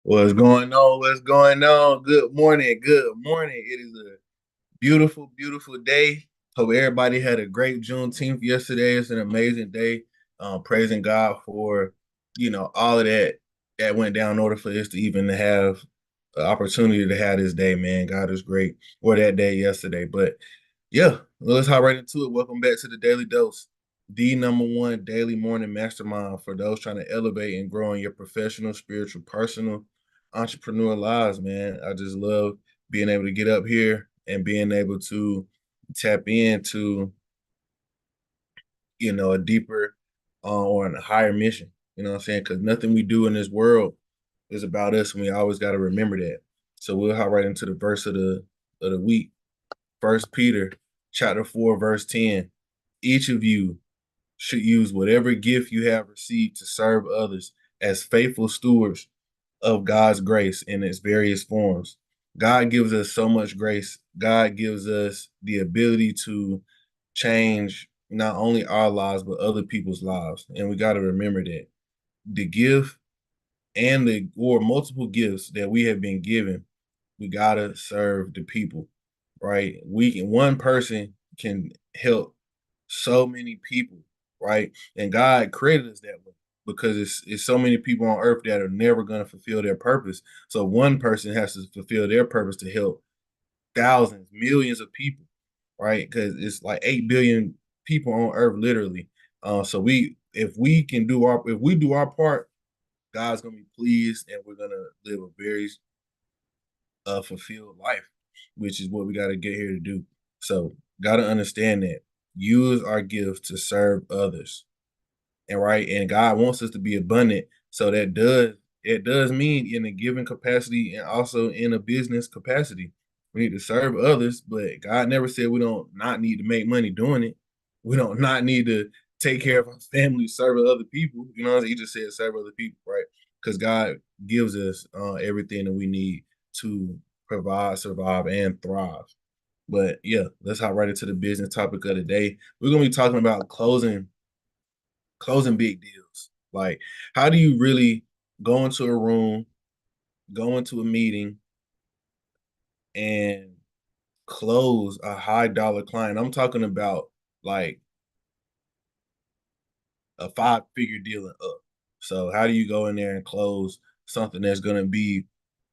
What's going on? What's going on? Good morning. Good morning. It is a beautiful, beautiful day. Hope everybody had a great Juneteenth yesterday. It's an amazing day. Praising God for all of that went down in order for us to even have the opportunity to have this day. Man, God is great. Or that day yesterday, but yeah, let's hop right into it. Welcome back to the Daily Dose, the number one daily morning mastermind for those trying to elevate and grow in your professional, spiritual, personal, entrepreneur lives, man. I just love being able to get up here and being able to tap into, a deeper or a higher mission. You know what I'm saying? Because nothing we do in this world is about us, and we always got to remember that. So we'll hop right into the verse of the week. First Peter chapter 4, verse 10. Each of you should use whatever gift you have received to serve others as faithful stewards of God's grace in its various forms. God gives us so much grace. God gives us the ability to change not only our lives, but other people's lives. And we got to remember that the gift and the or multiple gifts that we have been given, we got to serve the people, right? One person can help so many people, right? And God created us that way because it's so many people on earth that are never going to fulfill their purpose. So one person has to fulfill their purpose to help thousands, millions of people, right? Because it's like 8 billion people on earth, literally. So if we do our part, God's gonna be pleased, and we're gonna live a very fulfilled life, which is what we got to get here to do. So, got to understand that use our gifts to serve others, and right, and God wants us to be abundant. So that does mean in a given capacity and also in a business capacity. We need to serve others, but God never said we don't not need to make money doing it. We don't not need to take care of our family, serving other people. You know, what I'm saying? He just said serve other people, right? Because God gives us everything that we need to provide, survive, and thrive. But yeah, let's hop right into the business topic of the day. We're gonna be talking about closing big deals. Like, how do you really go into a room, go into a meeting, and close a high dollar client? I'm talking about like a five-figure deal and up. So, how do you go in there and close something that's going to be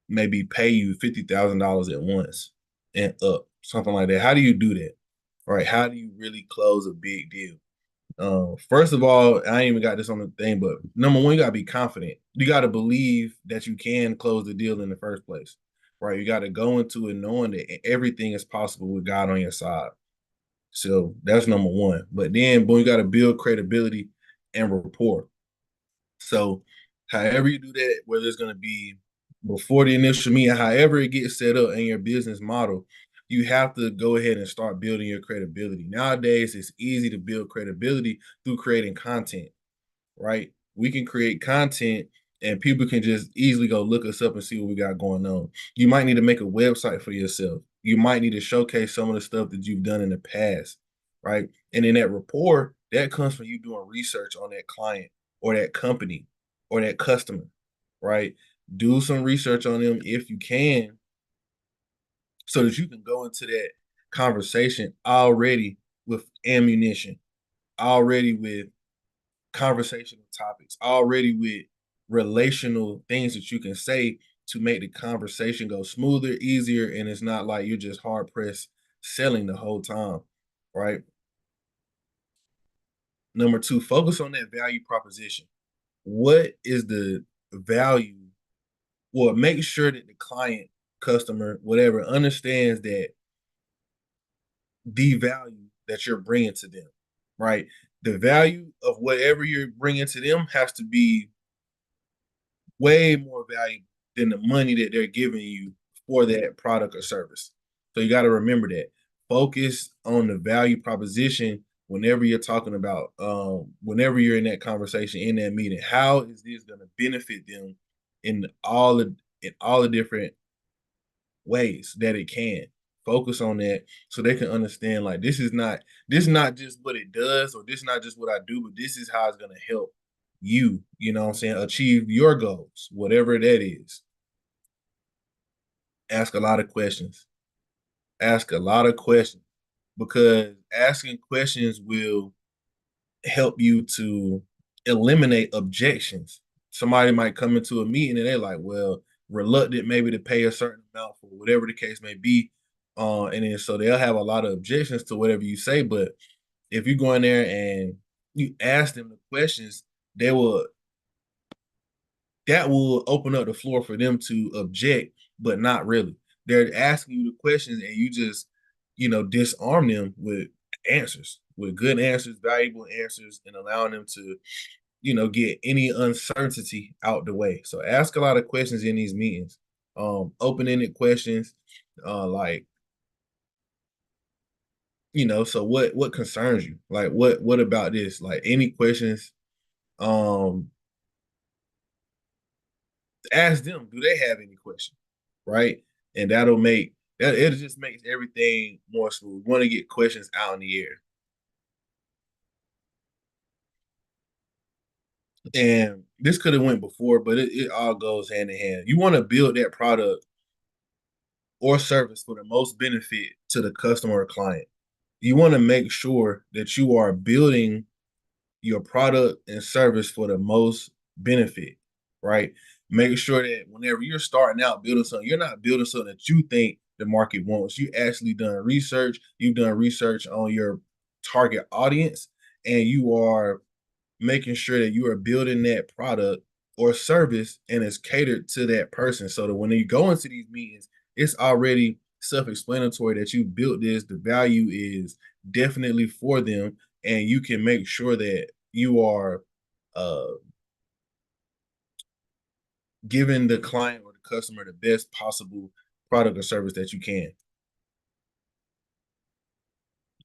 maybe pay you $50,000 at once and up, something like that? How do you do that? Right? How do you really close a big deal? First of all, I ain't even got this on the thing, but number one, you gotta be confident. You gotta believe that you can close the deal in the first place, right? You gotta go into it knowing that everything is possible with God on your side. So that's number one. But then, boy, you gotta build credibility and rapport. So, however you do that, whether it's going to be before the initial meeting, however it gets set up in your business model, you have to go ahead and start building your credibility. Nowadays, it's easy to build credibility through creating content, right? We can create content and people can just easily go look us up and see what we got going on. You might need to make a website for yourself. You might need to showcase some of the stuff that you've done in the past, right? And in that rapport, that comes from you doing research on that client or that company or that customer, right? Do some research on them if you can so that you can go into that conversation already with ammunition, already with conversational topics, already with relational things that you can say to make the conversation go smoother, easier, and it's not like you're just hard pressed selling the whole time, right? Number two, focus on that value proposition. What is the value? Well, make sure that the client, customer, whatever, understands that the value that you're bringing to them, right? The value of whatever you're bringing to them has to be way more valuable than the money that they're giving you for that product or service. So you got to remember that. Focus on the value proposition whenever you're talking about, whenever you're in that conversation, in that meeting. How is this going to benefit them in all the different ways that it can? Focus on that so they can understand like this is not just what it does or this is not just what I do, but this is how it's gonna help you, you know what I'm saying, achieve your goals, whatever that is. Ask a lot of questions. Ask a lot of questions because asking questions will help you to eliminate objections. Somebody might come into a meeting and they're like, well, reluctant maybe to pay a certain amount for whatever the case may be. And then so they'll have a lot of objections to whatever you say. But if you go in there and you ask them the questions, they will that will open up the floor for them to object, but not really. They're asking you the questions and you just, disarm them with answers, with good answers, valuable answers, and allowing them to, get any uncertainty out the way. So ask a lot of questions in these meetings. Open-ended questions, like, so what concerns you? Like what about this? Like any questions, um, ask them, do they have any questions? Right? And that'll make that it just makes everything more smooth. We want to get questions out in the air. And this could have went before, but it all goes hand in hand. You want to build that product or service for the most benefit to the customer or client. You want to make sure that you are building your product and service for the most benefit, right? Make sure that whenever you're starting out building something, you're not building something that you think the market wants. You actually done research, you've done research on your target audience, and you are making sure that you are building that product or service and it's catered to that person so that when you go into these meetings, it's already self-explanatory that you built this, the value is definitely for them, and you can make sure that you are uh, giving the client or the customer the best possible product or service that you can.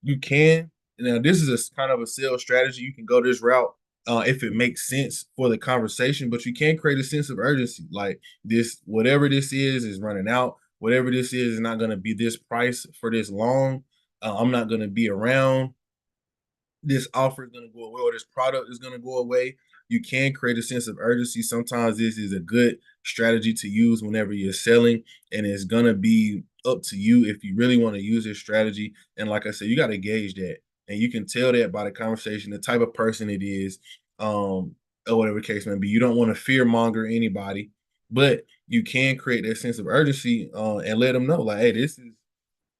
You can. Now, this is a kind of a sales strategy. You can go this route if it makes sense for the conversation, but you can create a sense of urgency. Like this, whatever this is running out. Whatever this is not going to be this price for this long. I'm not going to be around. This offer is going to go away or this product is going to go away. You can create a sense of urgency. Sometimes this is a good strategy to use whenever you're selling, and it's going to be up to you if you really want to use this strategy. And like I said, you got to gauge that, and you can tell that by the conversation, the type of person it is, or whatever case may be. You don't want to fear monger anybody, but you can create that sense of urgency and let them know, like, hey, this is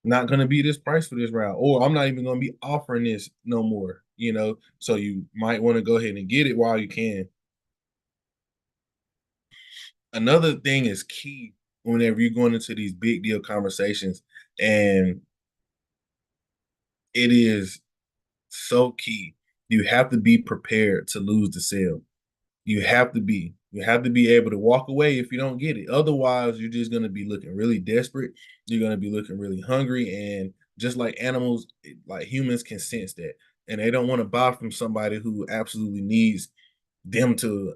not going to be this price for this route, or I'm not even going to be offering this no more, So you might want to go ahead and get it while you can. Another thing is key whenever you're going into these big deal conversations, and it is so key. You have to be prepared to lose the sale. You have to be. You have to be able to walk away if you don't get it. Otherwise, you're just going to be looking really desperate. You're going to be looking really hungry. And just like animals, like humans can sense that. And they don't want to buy from somebody who absolutely them to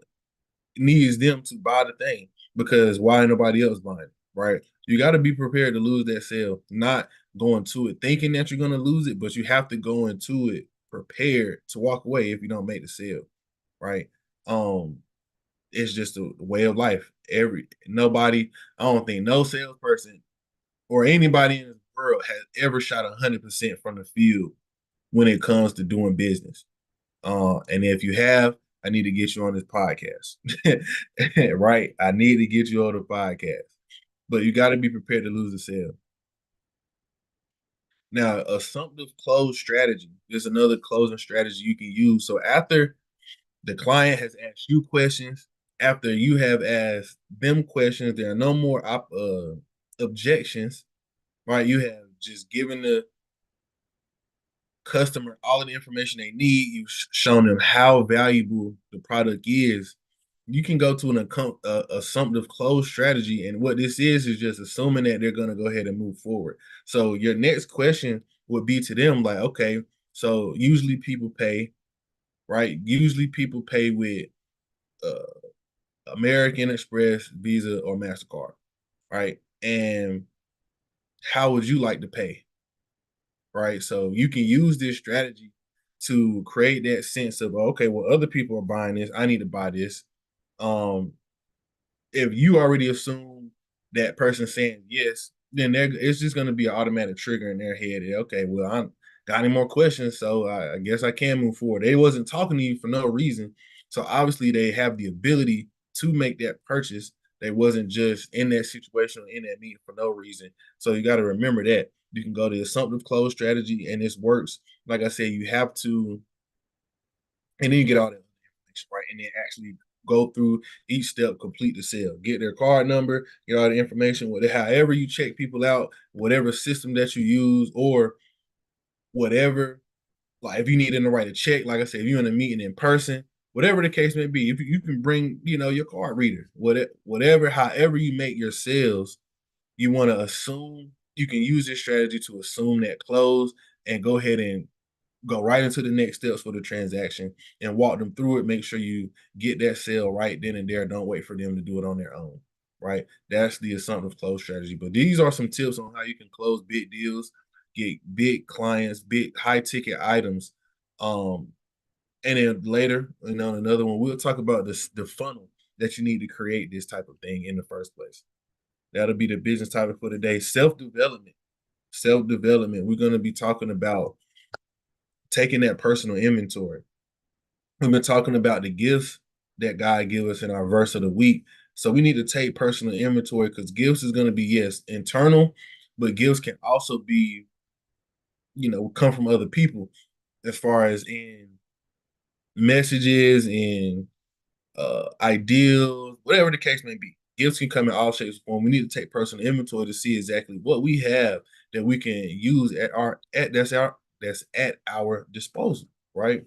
needs them to buy the thing because why ain't nobody else buying it, right? You got to be prepared to lose that sale, not going to it thinking that you're going to lose it, but you have to go into it prepared to walk away if you don't make the sale, right? Um, it's just a way of life. I don't think no salesperson or anybody in this world has ever shot 100% from the field when it comes to doing business. And if you have, I need to get you on this podcast, right? I need to get you on the podcast, but you got to be prepared to lose the sale. Now, assumptive close strategy is another closing strategy you can use. So after the client has asked you questions, after you have asked them questions, there are no more objections, right? You have just given the customer all of the information they need. You've shown them how valuable the product is. You can go to an assumptive close strategy, and what this is just assuming that they're going to go ahead and move forward. So your next question would be to them like, okay, so usually people pay, right? Usually people pay with uh, American Express, Visa, or Mastercard, right? And how would you like to pay? Right. So you can use this strategy to create that sense of okay, well, other people are buying this. I need to buy this. Um, if you already assume that person saying yes, then it's just going to be an automatic trigger in their head. Okay, well, I got any more questions, so I guess I can move forward. They wasn't talking to you for no reason, so obviously they have the ability to make that purchase. They wasn't just in that situation or in that meeting for no reason. So you got to remember that you can go to the assumptive close strategy, and this works. Like I said, you have to, and then you get all that information right, and then actually go through each step, complete the sale, get their card number, get all the information. However you check people out, whatever system that you use, or whatever. Like if you need them to write a check, like I said, if you're in a meeting in person, whatever the case may be, if you can bring, your card reader, whatever, however you make your sales, you want to assume you can use this strategy to assume that close and go ahead and go right into the next steps for the transaction and walk them through it. Make sure you get that sale right then and there. Don't wait for them to do it on their own. Right. That's the assumptive close strategy. But these are some tips on how you can close big deals, get big clients, big high ticket items. Um, and then later, another one, we'll talk about the funnel that you need to create this type of thing in the first place. That'll be the business topic for today. Self-development. Self-development. We're going to be talking about taking that personal inventory. We've been talking about the gifts that God give us in our verse of the week. So we need to take personal inventory because gifts is going to be, yes, internal, but gifts can also be, come from other people as far as in messages and ideals, whatever the case may be. Gifts can come in all shapes and forms. We need to take personal inventory to see exactly what we have that we can use that's at our disposal, right?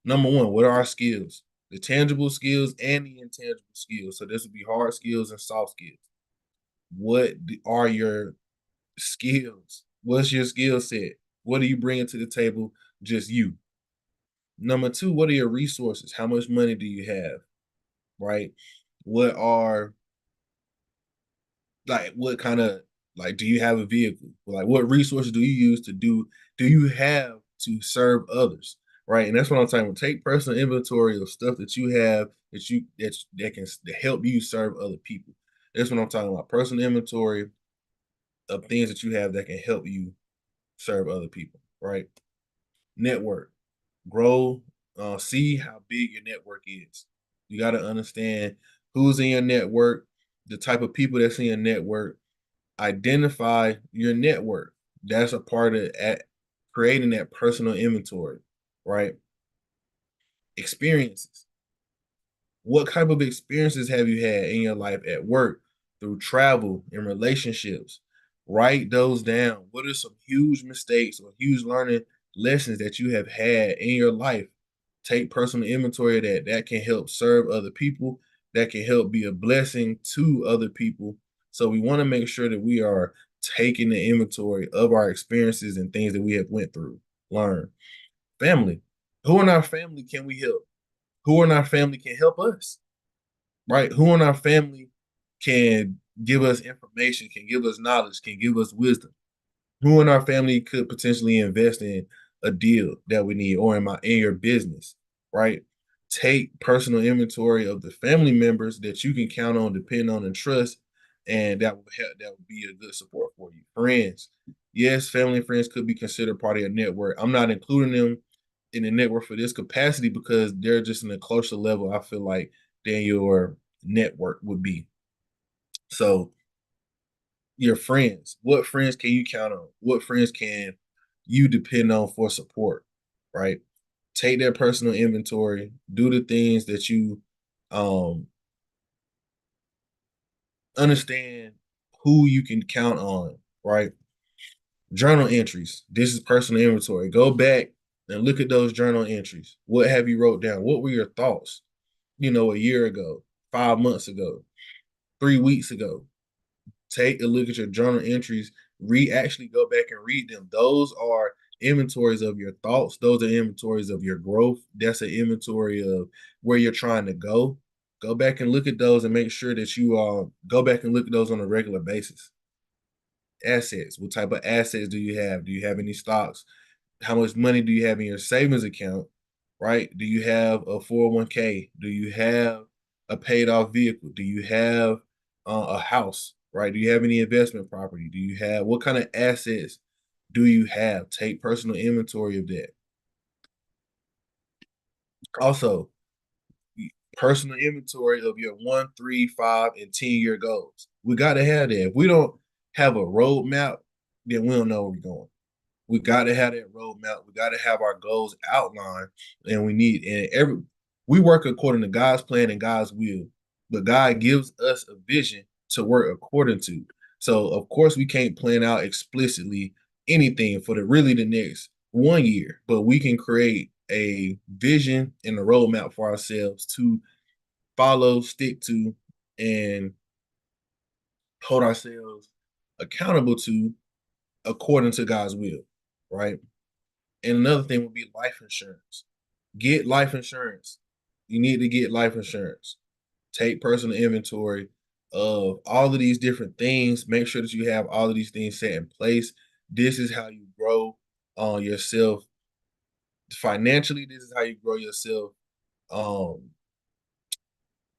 Number one, what are our skills? The tangible skills and the intangible skills. So this would be hard skills and soft skills. What are your skills? What's your skill set? What are you bringing to the table? Just you. Number two, what are your resources? How much money do you have? Right? What are what kind of do you have a vehicle? Like what resources do you use do you have to serve others? Right. And that's what I'm talking about. Take personal inventory of stuff that you have that can help you serve other people. That's what I'm talking about. Personal inventory of things that you have that can help you serve other people. Right. Network. Grow, see how big your network is. You got to understand who's in your network, the type of people that's in your network. Identify your network. That's a part of creating that personal inventory, right? Experiences. What type of experiences have you had in your life at work, through travel, and relationships? Write those down. What are some huge mistakes or huge learning lessons that you have had in your life? Take personal inventory of that. That can help serve other people. That can help be a blessing to other people. So we want to make sure that we are taking the inventory of our experiences and things that we have went through, learn. Family. Who in our family can we help? Who in our family can help us? Right? Who in our family can give us information, can give us knowledge, can give us wisdom? Who in our family could potentially invest in a deal that we need or in your business, right? Take personal inventory of the family members that you can count on, depend on, and trust, and that will help. That will be a good support for you. Friends, yes, family and friends could be considered part of your network. I'm not including them in the network for this capacity because they're just in a closer level, I feel like, than your network would be. So your friends, what friends can you count on? What friends can you depend on for support? Right? Take that personal inventory, do the things that you um understand who you can count on, right? Journal entries. This is personal inventory. Go back and look at those journal entries. What have you wrote down? What were your thoughts, a year ago, 5 months ago, 3 weeks ago? Take a look at your journal entries, actually go back and read them. Those are inventories of your thoughts. Those are inventories of your growth. That's an inventory of where you're trying to go. Go back and look at those and make sure that you go back and look at those on a regular basis. Assets. What type of assets do you have? Do you have any stocks? How much money do you have in your savings account? Right? Do you have a 401k? Do you have a paid off vehicle? Do you have a house? right? Do you have any investment property? Do you have what kind of assets do you have? Take personal inventory of that. Also, personal inventory of your 1, 3, 5, and 10-year goals. We got to have that. If we don't have a roadmap, then we don't know where we're going. We got to have that roadmap. We got to have our goals outlined, and we work according to God's plan and God's will. But God gives us a vision to work according to. So of course we can't plan out explicitly anything for the next 1 year, but we can create a vision and a roadmap for ourselves to follow, stick to, and hold ourselves accountable to according to God's will, right? And another thing would be life insurance. Get life insurance. You need to get life insurance. Take personal inventory of all of these different things. Make sure that you have all of these things set in place. This is how you grow yourself financially. This is how you grow yourself um,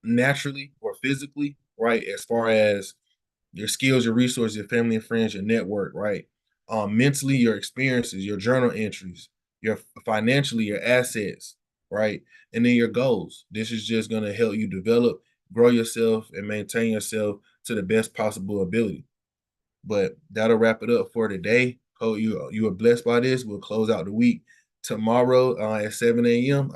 naturally or physically, right? As far as your skills, your resources, your family and friends, your network, right? Mentally, your experiences, your journal entries, your financially, your assets, right? And then your goals. This is just going to help you develop, grow yourself, and maintain yourself to the best possible ability. But that'll wrap it up for today. Hope you are blessed by this. We'll close out the week tomorrow at 7 a.m.